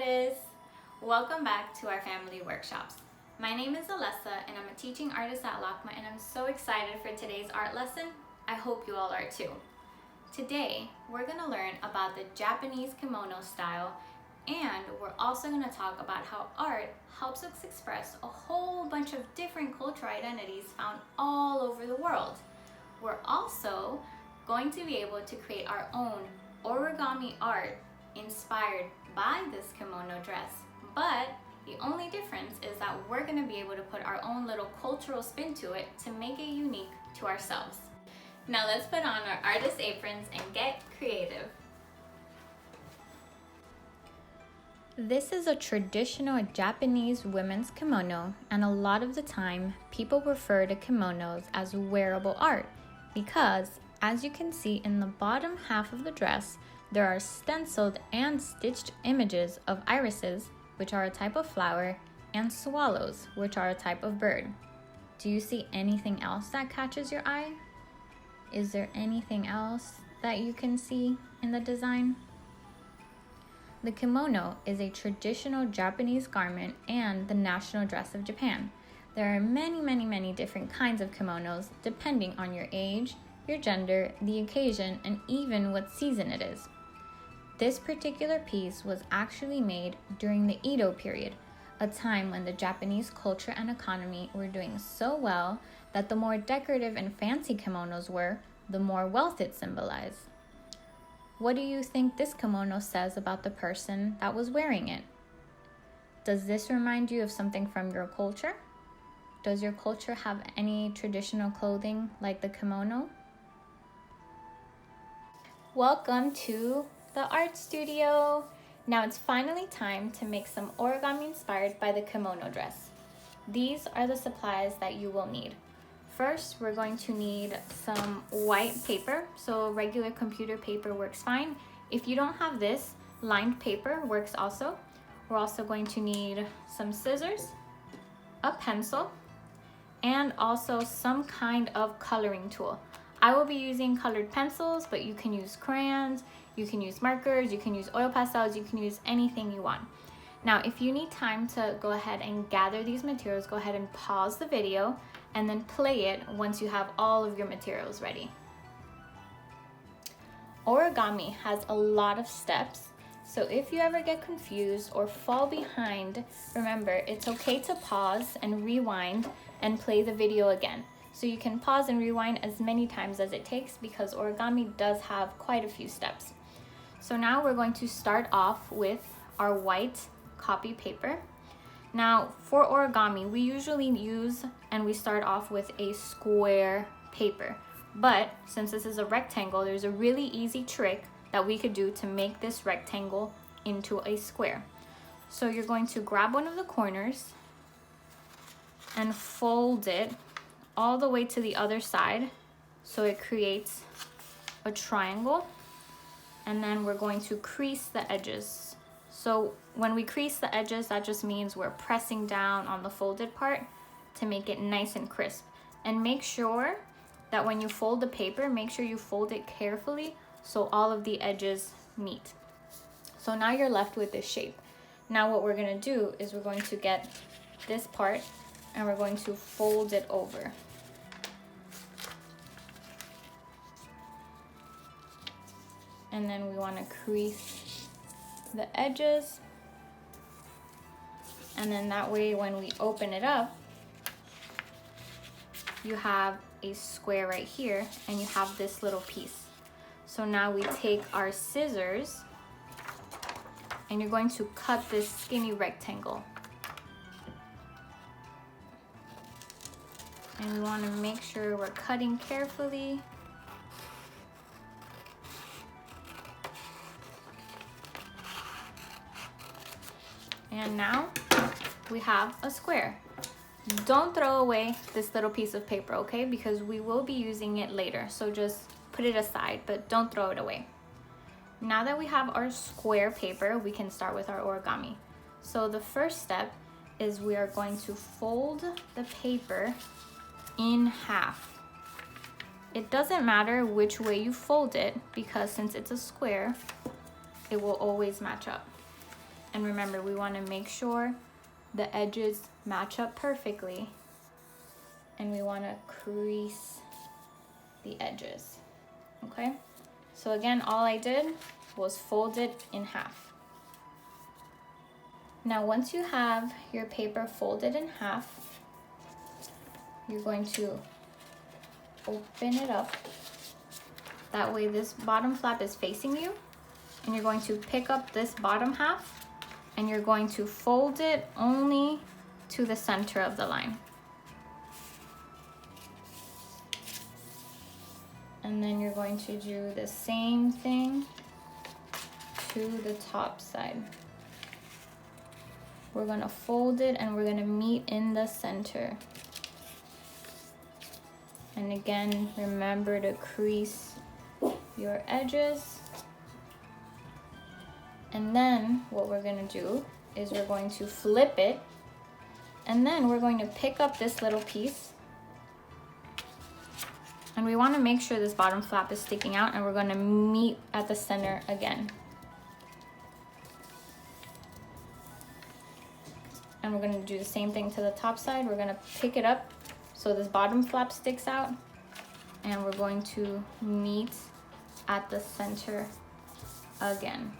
artists! Welcome back to our family workshops. My name is Alessa and I'm a teaching artist at LACMA, and I'm so excited for today's art lesson. I hope you all are too. Today, we're going to learn about the Japanese kimono style, and we're also going to talk about how art helps us express a whole bunch of different cultural identities found all over the world. We're also going to be able to create our own origami art inspired by this kimono dress, but the only difference is that we're going to be able to put our own little cultural spin to it to make it unique to ourselves. Now let's put on our artist aprons and get creative. This is a traditional Japanese women's kimono, and a lot of the time people refer to kimonos as wearable art because, as you can see in the bottom half of the dress, there are stenciled and stitched images of irises, which are a type of flower, and swallows, which are a type of bird. Do you see anything else that catches your eye? Is there anything else that you can see in the design? The kimono is a traditional Japanese garment and the national dress of Japan. There are many different kinds of kimonos depending on your age, your gender, the occasion, and even what season it is. This particular piece was actually made during the Edo period, a time when the Japanese culture and economy were doing so well that the more decorative and fancy kimonos were, the more wealth it symbolized. What do you think this kimono says about the person that was wearing it? Does this remind you of something from your culture? Does your culture have any traditional clothing like the kimono? Welcome to the art studio. Now it's finally time to make some origami inspired by the kimono dress. These are the supplies that you will need. First, we're going to need some white paper, so regular computer paper works fine. If you don't have this, lined paper works also. We're also going to need some scissors, a pencil, and also some kind of coloring tool. I will be using colored pencils, but you can use crayons, you can use markers, you can use oil pastels, you can use anything you want. Now, if you need time to go ahead and gather these materials, go ahead and pause the video and then play it once you have all of your materials ready. Origami has a lot of steps, so if you ever get confused or fall behind, remember, it's okay to pause and rewind and play the video again. So you can pause and rewind as many times as it takes because origami does have quite a few steps. So now we're going to start off with our white copy paper. Now for origami, we usually use and we start off with a square paper. But since this is a rectangle, there's a really easy trick that we could do to make this rectangle into a square. So you're going to grab one of the corners and fold it all the way to the other side so it creates a triangle, and then we're going to crease the edges. So when we crease the edges, that just means we're pressing down on the folded part to make it nice and crisp. And make sure that when you fold the paper, make sure you fold it carefully so all of the edges meet. So now you're left with this shape. Now what we're gonna do is we're going to get this part and we're going to fold it over. And then we want to crease the edges. And then that way when we open it up, you have a square right here and you have this little piece. So now we take our scissors and you're going to cut this skinny rectangle. And we want to make sure we're cutting carefully. And now we have a square. Don't throw away this little piece of paper, okay? Because we will be using it later. So just put it aside, but don't throw it away. Now that we have our square paper, we can start with our origami. So the first step is we are going to fold the paper in half. It doesn't matter which way you fold it because since it's a square, it will always match up. And remember, we want to make sure the edges match up perfectly, and we want to crease the edges. Okay, so again, all I did was fold it in half. Now once you have your paper folded in half, you're going to open it up. That way this bottom flap is facing you, and you're going to pick up this bottom half and you're going to fold it only to the center of the line. And then you're going to do the same thing to the top side. We're gonna fold it and we're gonna meet in the center. And again, remember to crease your edges. And then what we're gonna do is we're going to flip it, and then we're going to pick up this little piece, and we want to make sure this bottom flap is sticking out, and we're going to meet at the center again. And we're going to do the same thing to the top side. We're going to pick it up so this bottom flap sticks out, and we're going to meet at the center again.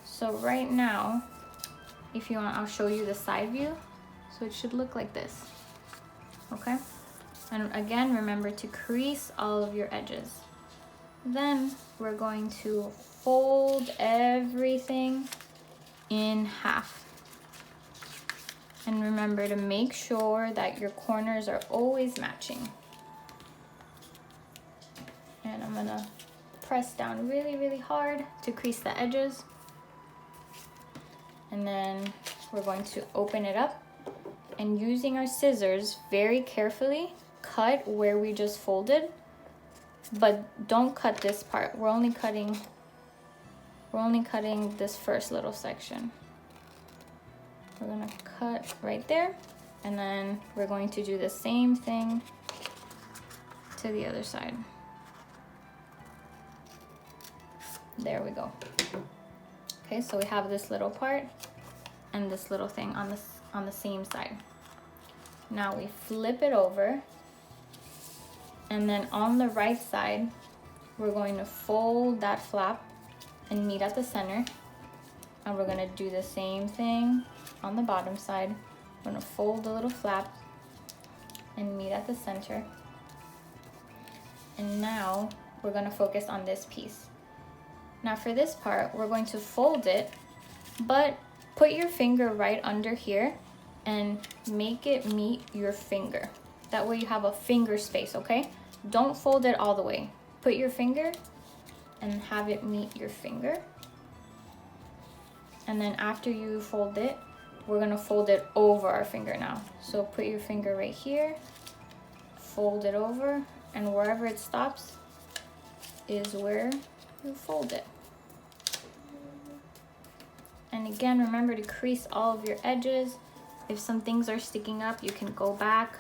So right now, if you want, I'll show you the side view. So it should look like this, okay? And again, remember to crease all of your edges. Then we're going to fold everything in half. And remember to make sure that your corners are always matching. And I'm gonna press down really, really hard to crease the edges. And then we're going to open it up, and using our scissors very carefully cut where we just folded, but don't cut this part. We're only cutting this first little section. We're gonna cut right there, and then we're going to do the same thing to the other side. There we go. Okay, so we have this little part and this little thing on the same side. Now we flip it over, and then on the right side, we're going to fold that flap and meet at the center. And we're gonna do the same thing on the bottom side. We're gonna fold the little flap and meet at the center. And now we're gonna focus on this piece. Now for this part, we're going to fold it, but put your finger right under here and make it meet your finger. That way you have a finger space, okay? Don't fold it all the way. Put your finger and have it meet your finger. And then after you fold it, we're gonna fold it over our finger now. So put your finger right here, fold it over, and wherever it stops is where you fold it. And again, remember to crease all of your edges. If some things are sticking up, you can go back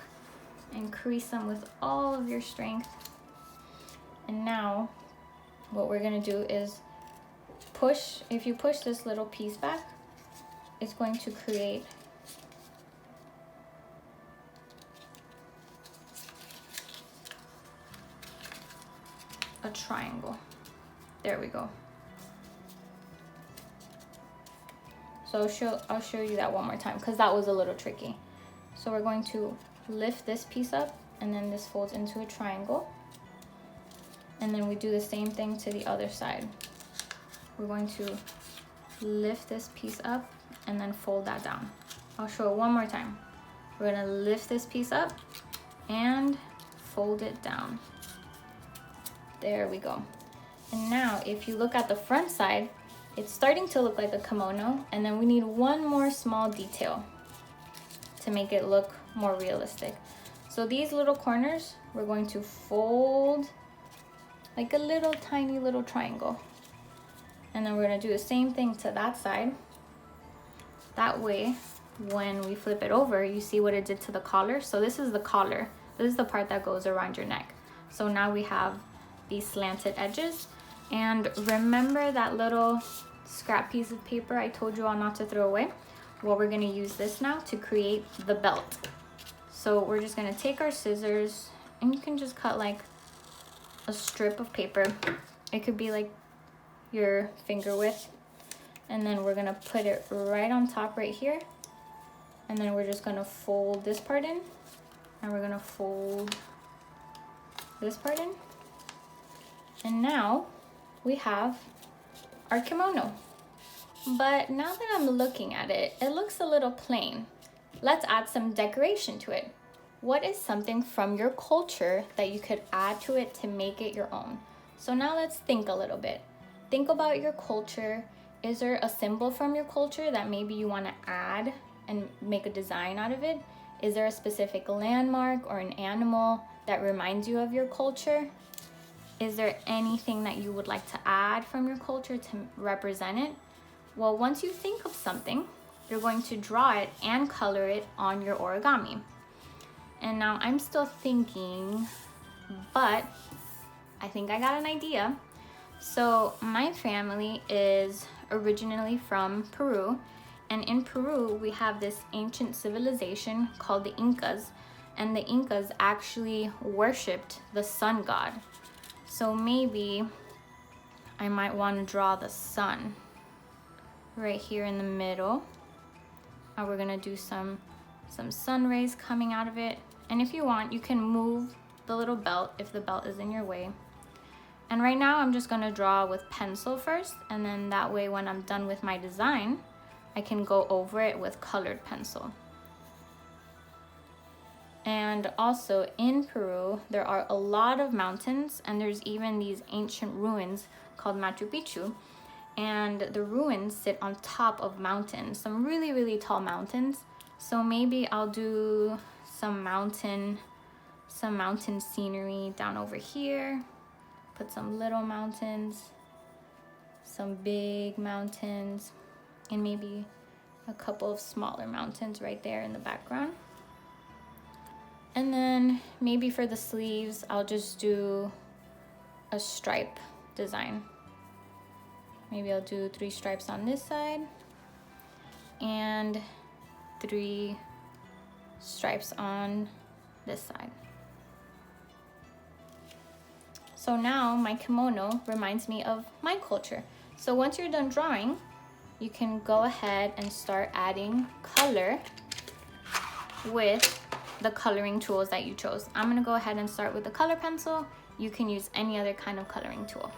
and crease them with all of your strength. And now what we're gonna do is push. If you push this little piece back, it's going to create a triangle. There we go. So I'll show you that one more time because that was a little tricky. So we're going to lift this piece up, and then this folds into a triangle. And then we do the same thing to the other side. We're going to lift this piece up and then fold that down. I'll show it one more time. We're gonna lift this piece up and fold it down. There we go. And now if you look at the front side, it's starting to look like a kimono, and then we need one more small detail to make it look more realistic. So these little corners, we're going to fold like a little tiny little triangle. And then we're gonna do the same thing to that side. That way, when we flip it over, you see what it did to the collar. So this is the collar. This is the part that goes around your neck. So now we have these slanted edges. And remember that little scrap piece of paper I told you all not to throw away. Well, we're gonna use this now to create the belt. So we're just gonna take our scissors, and you can just cut like a strip of paper. It could be like your finger width. And then we're gonna put it right on top right here. And then we're just gonna fold this part in. And we're gonna fold this part in. And now we have our kimono. But now that I'm looking at it, it looks a little plain. Let's add some decoration to it. What is something from your culture that you could add to it to make it your own? So now let's think a little bit. Think about your culture. Is there a symbol from your culture that maybe you want to add and make a design out of it? Is there a specific landmark or an animal that reminds you of your culture? Is there anything that you would like to add from your culture to represent it? Well, once you think of something, you're going to draw it and color it on your origami. And now I'm still thinking, but I think I got an idea. So my family is originally from Peru, and in Peru we have this ancient civilization called the Incas, and the Incas actually worshipped the sun god. So maybe I might want to draw the sun right here in the middle, and we're gonna do some sun rays coming out of it. And if you want, you can move the little belt if the belt is in your way. And right now I'm just gonna draw with pencil first, and then that way when I'm done with my design, I can go over it with colored pencil. And also in Peru, there are a lot of mountains, and there's even these ancient ruins called Machu Picchu. And the ruins sit on top of mountains, some really, really tall mountains. So maybe I'll do some mountain scenery down over here. Put some little mountains, some big mountains, and maybe a couple of smaller mountains right there in the background. And then maybe for the sleeves, I'll just do a stripe design. Maybe I'll do 3 stripes on this side and 3 stripes on this side. So now my kimono reminds me of my culture. So once you're done drawing, you can go ahead and start adding color with the coloring tools that you chose. I'm gonna go ahead and start with the color pencil. You can use any other kind of coloring tool.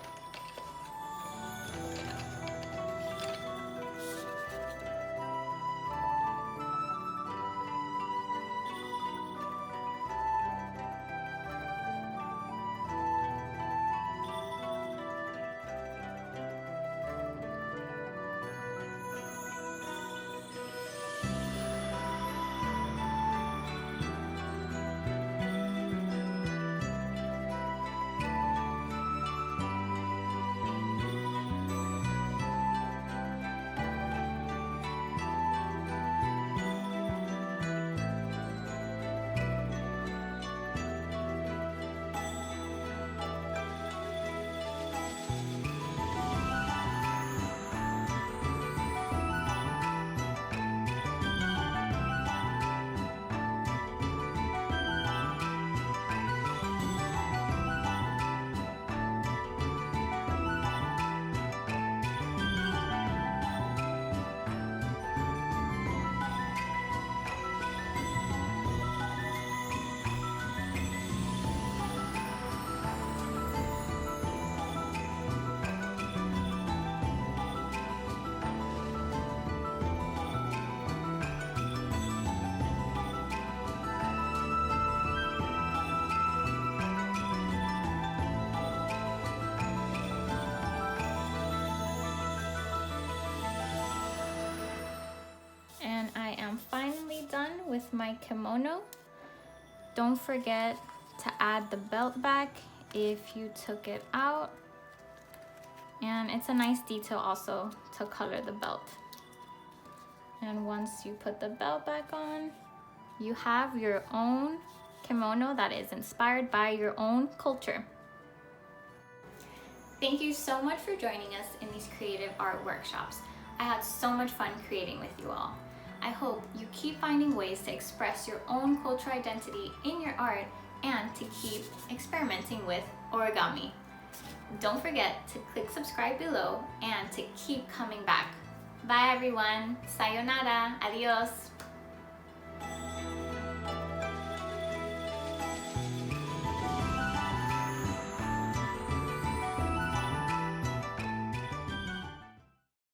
Finally done with my kimono. Don't forget to add the belt back if you took it out, and it's a nice detail also to color the belt. And once you put the belt back on, you have your own kimono that is inspired by your own culture. Thank you so much for joining us in these creative art workshops. I had so much fun creating with you all. I hope you keep finding ways to express your own cultural identity in your art and to keep experimenting with origami. Don't forget to click subscribe below and to keep coming back. Bye everyone. Sayonara. Adios.